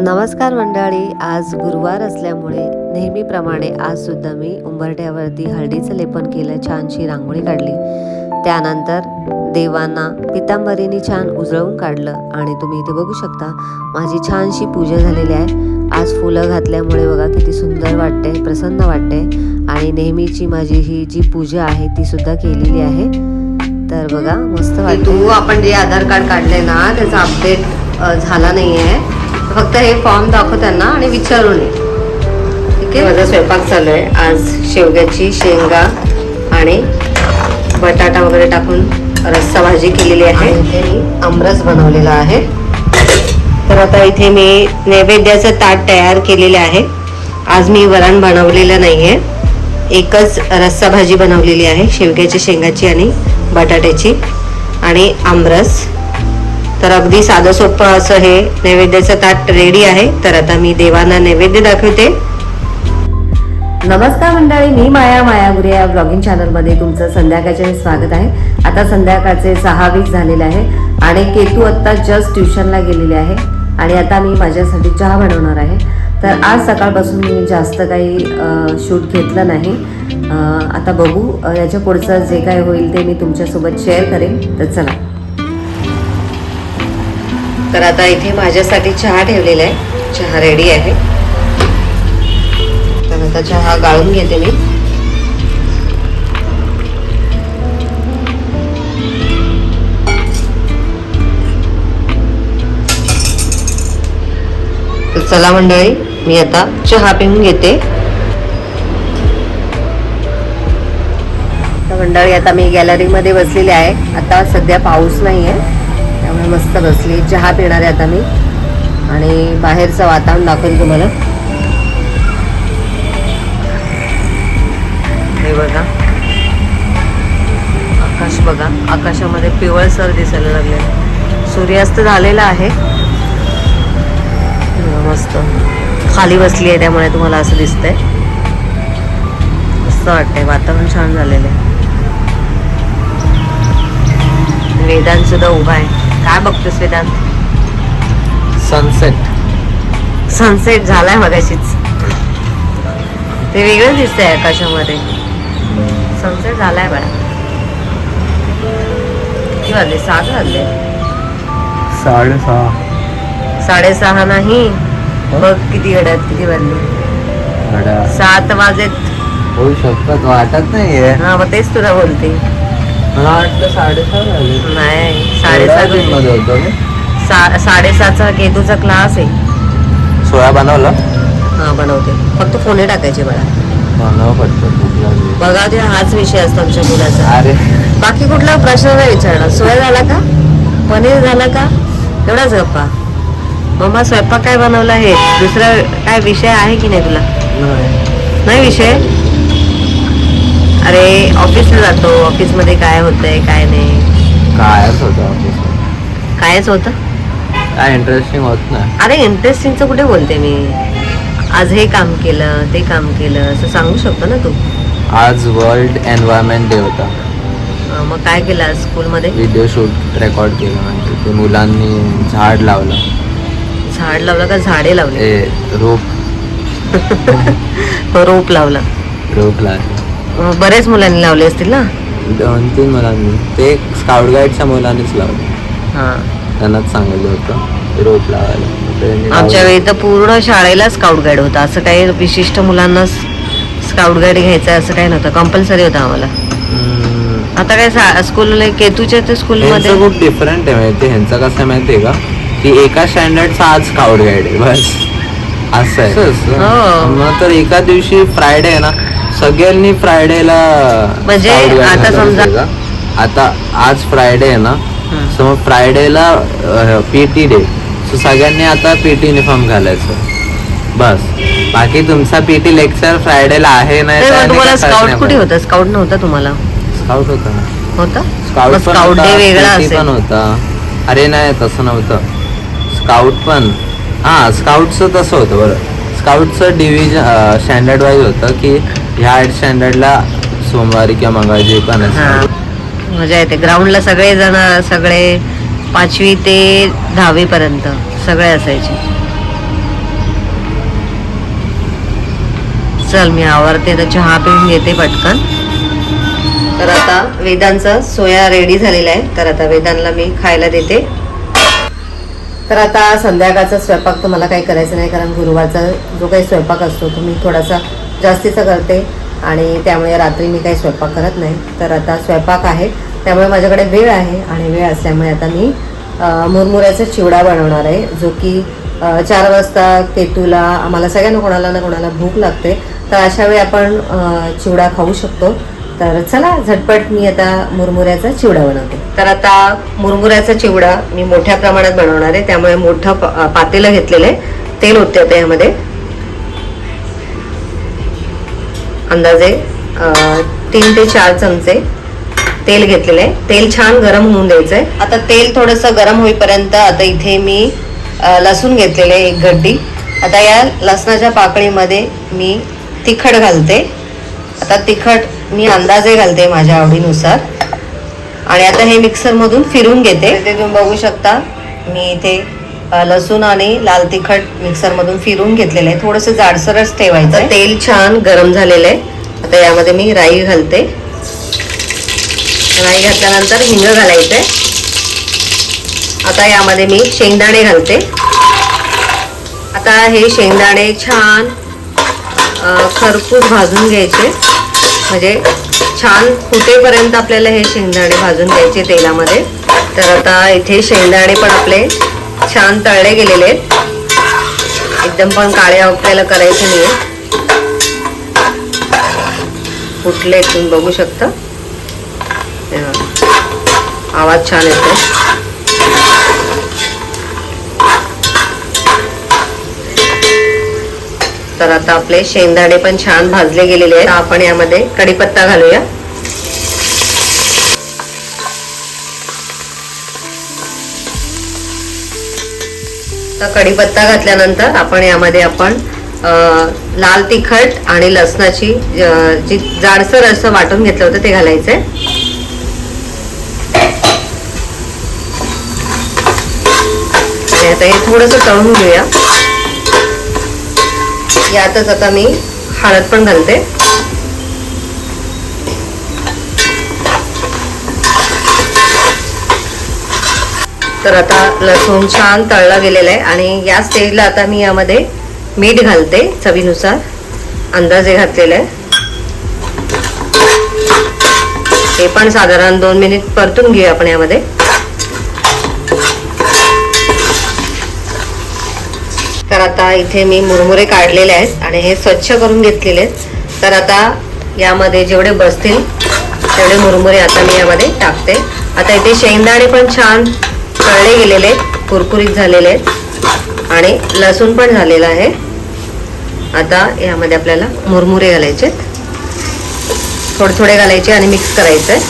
नमस्कार मंडळी, आज गुरुवार असल्यामुळे नेहमीप्रमाणे आज सुद्धा मी उंबरठ्यावरती हळदीचं लेपन केलं, छानशी रांगोळी काढली. त्यानंतर देवांना पितांबरीने छान उजळून काढलं आणि तुम्ही इथे बघू शकता माझी छानशी पूजा झालेली आहे. आज फुलं घातल्यामुळे बघा किती सुंदर वाटते, प्रसन्न वाटते आणि नेहमीची माझी ही जी पूजा आहे ती सुद्धा केलेली आहे. तर बघा मस्त वाटतं. आपण जे आधार कार्ड काढले ना त्याचा अपडेट झाला नाही आहे, फक्त हे फॉर्म दाखव त्यांना आणि विचारून ये. ठीक आहे. माझा स्वयंपाक चालू आहे. आज शेवग्याची शेंगा आणि बटाटा वगैरे टाकून रस्सा भाजी केलेली आहे. इथे मी आमरस बनवलेला आहे. तर आता इथे मी नैवेद्याचं ताट तयार केलेले आहे. आज मी वरण बनवलेलं नाही आहे, एकच रस्सा भाजी बनवलेली आहे, शेवग्याची शेंगाची आणि बटाट्याची आणि आमरस. तर अगदी साधं सोपं असं हे नैवेद्याचं ताट रेडी आहे. तर आता मी देवांना नैवेद्य दाखवते. नमस्कार मंडळी, मी माया गुरे या ब्लॉगिंग चॅनलमध्ये तुमचं संध्याकाळचे स्वागत आहे. आता संध्याकाळचे 6:20 झालेले आहे आणि केतू आत्ता जस्ट ट्युशनला गेलेले आहे आणि आता मी माझ्यासाठी चहा बनवणार आहे. तर आज सकाळपासून मी जास्त काही शूट घेतलं नाही. आता बघू याच्या पुढचं जे काय होईल ते मी तुमच्यासोबत शेअर करेन. तर चला. तर आता इथे माझ्यासाठी चहा ठेवलेला आहे, चहा रेडी आहे. तर आता चहा गाळून घेते मी. तर चला मंडळी, मी आता चहा पिऊन घेते. तर मंडळी आता मी गॅलरीमध्ये बसलेले आहे. आता सध्या पाऊस नाही आहे त्यामुळे मस्त बसली, चहा पिणार आहे आता मी आणि बाहेरचं वातावरण दाखवेल तुम्हाला. हे बघा आकाश, बघा आकाशामध्ये पिवळसर दिसायला लागले, सूर्यास्त झालेला आहे. मस्त खाली बसली आहे त्यामुळे तुम्हाला असं दिसतंय. मस्त वाटतंय, वातावरण छान झालेलं आहे. वेदांत सुद्धा उभा आहे. काय बघतोस वेदांत? सनसेट झालाय मगाशीच. ते वेगळं दिसतंय आकाशामध्ये. सनसेट झालाय बघा. किती वाजले? 7 वाजले. 6:30 नाही, बघ किती घड्यात किती वाजले. 7 वाजत होऊ शकतात, वाटत नाहीये. हा मग तेच तुला बोलते. मला वाटलं 6:30 झाले. नाही 7:30 मध्ये होतो. 7:30चा केतूचा क्लास आहे. सोया बनवला? हा बनवते, फक्त फोने टाकायचे मला. बनव पटकन. बघा ते हाच विषय असतो आमच्या मुलाचा. अरे बाकी कुठला प्रश्न नाही विचारणार. सोया झाला का, पनीर झाला का, एवढाच गप्पा. मम्मा स्वयंपाक काय बनवला, हे दुसरा काय विषय आहे की नाही तुला? नाही विषय. अरे ऑफिसला जातो, ऑफिसमध्ये काय होतंय काय नाही. कायच होतं ऑफिस, कायच होतं. काय इंटरेस्टिंग होत नाही. अरे इंटरेस्टिंगचं कुठे बोलते मी. आज हे काम केलं ते काम केलं असं सांगू शकतो ना तू. आज वर्ल्ड एन्व्हायरमेंट डे होता. मग काय केलं आज स्कूलमध्ये? व्हिडिओ शूट रेकॉर्ड केलं. म्हणजे ते मुलांनी झाड लावलं. झाड लावलं का झाडे लावले? रोप लावला. रोप लावलं. बरेच मुलांनी लावले असतील ना? 2-3 मुलांनी. ते स्काउट गाईडच्या मुलांनीच लावलं. हा, त्यांनाच सांगितलं होतं रोप लावायला. आमच्या वेळी तर पूर्ण शाळेला स्काउट गाईड होता. असं काही विशिष्ट मुलांना स्काउट गाईड घ्यायचं असं काही नव्हतं, कंपल्सरी होतं आम्हाला. आता काय स्कूल केतूच्या ते स्कूलमध्ये खूप डिफरंट आहे. माहिती ह्यांचं कसं आहे माहितीये का, की एका स्टँडर्डचा आज स्काउट गाईड आहे बस, असं आहे. मग तर एका दिवशी फ्रायडे आहे ना, सगळ्यांनी फ्रायडेला म्हणजे आता समजा आता आज फ्रायडे आहे ना, सो मग फ्रायडेला पीटी डे, सो सगळ्यांनी आता पीटी युनिफॉर्म घालायचं बस. बाकी तुमचा पीटी लेक्चर फ्रायडेला आहे नाही. तुम्हाला स्काउट कुठे होता? स्काउट नव्हता तुम्हाला? स्काउट होता ना. होता स्काउट डे वेगळा असेल. पण होता. अरे नाही तसं नव्हतं. स्काउट पण हां, स्काउटचं तसं होतं बरं. स्काउटचं डिव्हिजन स्टँडर्ड वाईज होतं की ह्या स्टँडर्डला सोमवारी किंवा मंगळवारी पण असतं. मजा येते. ग्राउंडला सगळे जण, सगळे 5वी ते 10वी पर्यंत सगळे असायचे. चल मी आवरते तर चहा पिऊन घेते पटकन. तर आता वेदांचा सोया रेडी झालेला आहे, तर आता वेदांना मी खायला देते. तर आता संध्याकाळचा स्वयंपाक तर मला काही करायचं नाही, कारण गुरुवारचा जो काही स्वयंपाक असतो तो मी थोडासा जास्तीचा करते आणि त्यामुळे रात्री मी काही स्वयंपाक करत नाही. तर आता स्वयंपाक आहे त्यामुळे माझ्याकडे वेळ आहे आणि वेळ असल्यामुळे आता मी मुरमुऱ्याचा चिवडा बनवणार आहे, जो की 4 वाजता केतूला आम्हाला सगळ्यांना कोणाला ना कोणाला भूक लागते, तर अशा वेळी आपण चिवडा खाऊ शकतो. तर चला झटपट मी आता मुरमुऱ्याचा चिवडा बनवते. तर आता मुरमुऱ्याचा चिवडा मी मोठ्या प्रमाणात बनवणार आहे, त्यामुळे मोठं पातेलं घेतलेलं आहे. तेल ओतते आता यामध्ये अंदाजे 3 ते 4 चमचे तेल घेतलेलं आहे. तेल छान गरम होऊन द्यायचं आहे. आता तेल थोडंसं गरम होईपर्यंत आता इथे मी लसूण घेतलेले 1 गड्डी. आता या लसणाच्या पाकळीमध्ये मी तिखट घालते. आता तिखट मी अंदाजे घालते माझ्या आवडीनुसार आणि आता हे मिक्सरमधून फिरून घेते. ते तुम्ही बघू शकता मी इथे लसूण आणि लाल तिखट मिक्सरमधून फिरून घेतलेलं आहे. थोडंसं जाडसरच ठेवायचं. तेल छान गरम झालेलं आहे. आता यामध्ये मी राई घालते. राई घातल्यानंतर हिंग घालायचं आहे. आता यामध्ये मी शेंगदाणे घालते. आता हे शेंगदाणे छान खरपूस भाजून घ्यायचे, म्हणजे छान फुटेपर्यंत आपल्याला हे शेंगदाणे भाजून घ्यायचे तेलामध्ये. तर आता इथे शेंगदाणे पण आपले छान तळले गेलेले आहेत. एकदम पण काळे आपल्याला करायचे नाही. फुटले तुम्ही बघू शकता, आवाज छान येतो. तर आता आपले शेंगदाणे पण छान भाजले गेलेले आहेत. आपण यामध्ये कढीपत्ता घालूया. तर कढीपत्ता घातल्यानंतर आपण यामध्ये लाल तिखट आणि लसणाची जी जाडसर असं वाटून घेतलं होतं ते घालायचंय. आणि आता हे थोडंसं तळून घेऊया. यातच आता मी हळद पण घालते. तर आता लसूण छान तळला गेलेला आहे आणि या स्टेजला आता मी यामध्ये मीठ घालते चवीनुसार, अंदाजे घातलेलं आहे. हे पण साधारण 2 मिनिट परतून घेऊया आपण यामध्ये. तर आता इथे मी मुरमुरे काढलेले आहेत आणि हे स्वच्छ करून घेतलेले आहेत. तर आता यामध्ये जेवढे बसतील तेवढे मुरमुरे आता मी यामध्ये टाकते. आता इथे शेंगदाणे पण छान तळले गेलेले आहेत, कुरकुरीत झालेले आहेत आणि लसूण पण झालेला आहे. आता यामध्ये आपल्याला मुरमुरे घालायचे, थोडे थोडे घालायचे आणि मिक्स करायचे.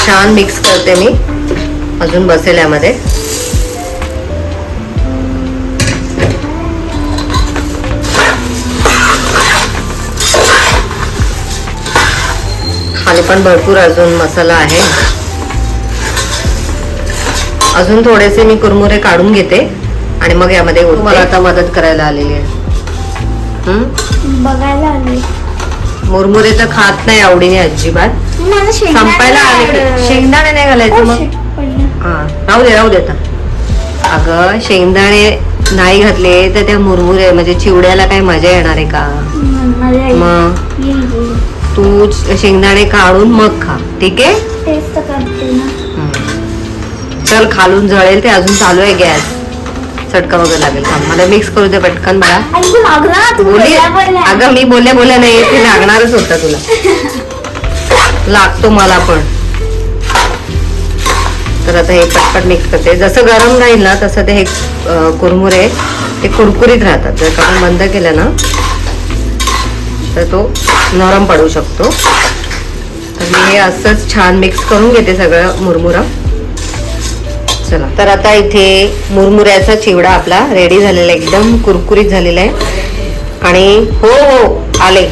छान मिक्स करते मी, अजून बसेल यामध्ये. खाली पण भरपूर अजून मसाला आहे. अजून थोडेसे मी कुरमुरे काढून घेते आणि मग यामध्ये मला आता मदत करायला आलेली आहे. बघायला आले. मुरमुरे तर खात नाही आवडीने अजिबात. संपायला आले. शेंगदाणे नाही घालायचं मग. हा राहू दे आता. अगं शेंगदाणे नाही घातले तर त्या मुरमुरे म्हणजे चिवड्याला काय मजा येणार आहे का? मग तू शेंगदाणे काढून मग खा, ठीक आहे? टेस्ट करते ना. चल खालून जळेल ते, अजून चालू आहे गॅस. चटका वगैरे लागेल. मला मिक्स करू दे पटकन मला. अगं मी बोलल्या नाही, ते लागणारच होतं तुला. लागतो मला पण. तर आता हे पटपट मिक्स करते. जसं गरम राहील ना तसं ते हे कुरमुरे ते कुरकुरीत राहतात. जर का आपण बंद केलं ना तर तो नरम पडू शकतो. तर मी हे असंच छान मिक्स करून घेते सगळं मुरमुरा. चला, तर आता इथे मुरमुऱ्याचा चिवडा आपला रेडी झालेला आहे, एकदम कुरकुरीत झालेला आहे. आणि हो आले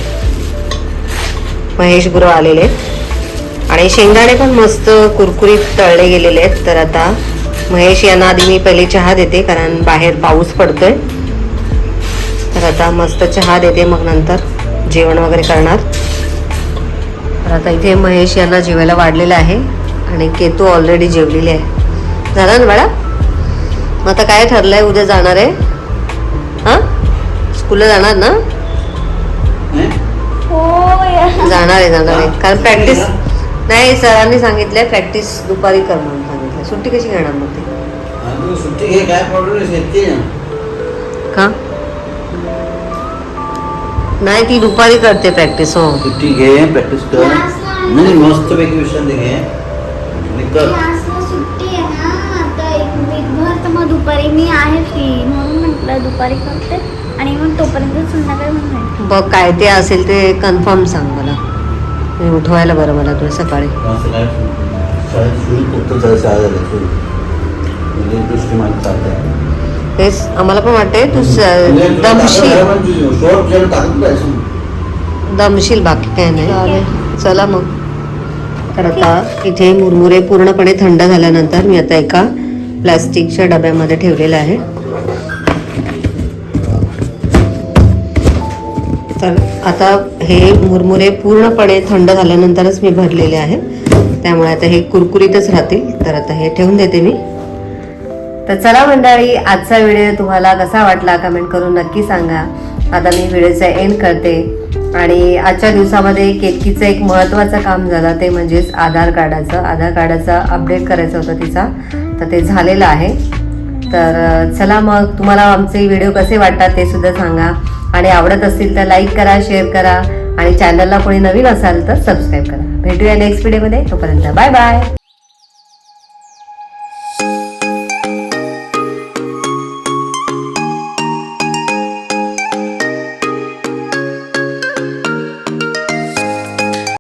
महेश गुरु आलेले आहेत आणि शेंगदाणे पण मस्त कुरकुरीत तळले गेलेले आहेत. तर आता महेश यांना आधी मी पहिले चहा देते, कारण बाहेर पाऊस पडतोय. तर आता मस्त चहा देते, मग नंतर जेवण वगैरे करणार. तर आता इथे महेश यांना जेवायला वाढलेलं आहे आणि केतू ऑलरेडी जेवलेली आहे. झालं ना बाळा? मग आता काय ठरलंय, उद्या जाणार आहे? हां, स्कूलला जाणार ना? जाणार आहे. कारण प्रॅक्टिस नाही, सरांनी सांगितलंय प्रॅक्टिस दुपारी कर म्हणून सांगितलं. सुट्टी कशी घेणार मग ते? सुट्टी घे, काय प्रॉब्लेम का नाही, ती दुपारी करते प्रॅक्टिस. हो, सुट्टी घे, प्रॅक्टिस कर. नाही, मस्त पैकी विश्रांती घे आणि कर. क्लासला सुट्टी आहे ना आता एक वीकभर, तर मग दुपारी मी आहे फ्री म्हणून म्हटलं दुपारी करते आणि मग तोपर्यंत संध्याकाळी म्हणून बघ काय ते असेल ते कन्फर्म सांग मला. मी उठवायला बरं मला तुला सकाळी. असं काय शाळेत सुरू फक्त शाळा झाल्या सुरू म्हणजे दृष्टी माझी चालते. तेच आम्हाला पण वाटतंय तू दमशील, बाकी काय नाही. चला मग. तर आता इथे मुरमुरे पूर्णपणे थंड झाल्यानंतर मी आता एका प्लास्टिकच्या डब्यामध्ये ठेवलेलं आहे. तर आता हे मुरमुरे पूर्णपणे थंड झाल्यानंतरच मी भरलेले आहे, त्यामुळे आता हे कुरकुरीतच राहतील. तर आता हे ठेवून देते मी. तर चला मंडळी, आजचा व्हिडिओ तुम्हाला कसा वाटला कमेंट करून नक्की सांगा. आता मी व्हिडिओचा एंड करते. आणि आजच्या दिवसामध्ये केतकीचं एक महत्त्वाचं काम झालं, ते म्हणजेच आधार कार्डाचा अपडेट करायचं होतं तिचा. तर ते झालेलं आहे. तर चला मग, तुम्हाला आमचे व्हिडिओ कसे वाटतात ते सुद्धा सांगा. आणि आवडत असतील तर लाईक करा, शेअर करा आणि चॅनलला कोणी नवीन असाल तर सबस्क्राईब करा. भेटूया नेक्स्ट व्हिडिओमध्ये. तोपर्यंत बाय बाय.